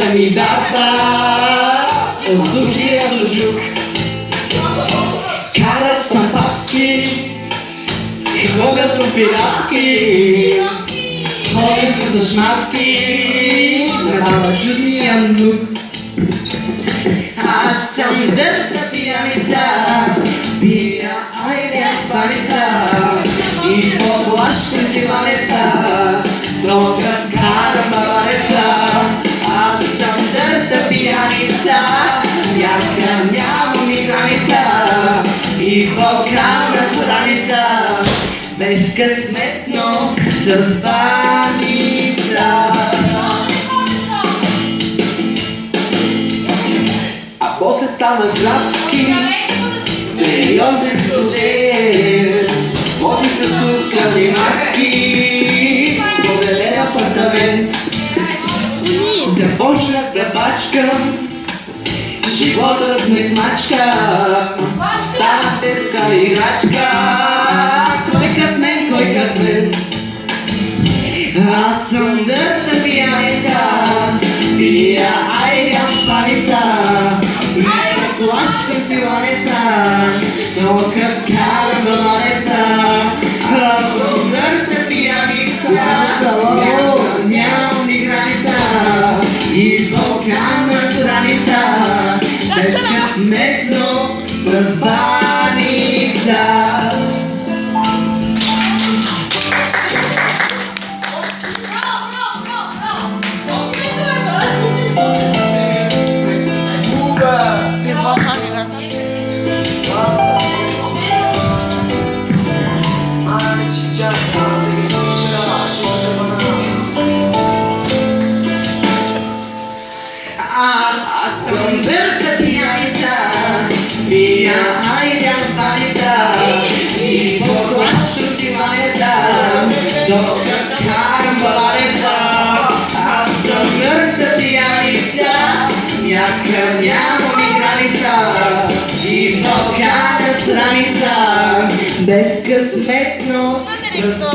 Сърцата ми дава от сухия суджук. Кара съм папки, ходя съм пиратки, ходя съм с шматки, на чудния внук. Аз съм дърта пияница, пия айде спаница и поплащам си валеца, троскат кара балареца. Аз съм дърта пияница, яка нямам и граница и по-кална страница, безкъсметно съзбаница. А после станах градски, сериозен студент, возих се тук калинарски, споделен апартамент. Започнах да бачкам, животът ме смачка, станах детска играчка. Кой като мен? Аз съм дърта пияница, пия айдям спаница и поплащам си ланеца, но като карам за ланеца. Аз съм дърта пияница, нямам ни граница и вулканна страница, безкъсметно с баница. Аз съм дърта пияница, пия айдям спаница и поплащам си валеца, докато карам балареца. Аз съм дърта пияница, яка нямам и граница и по-кара страница, безкъсметно съзбаница.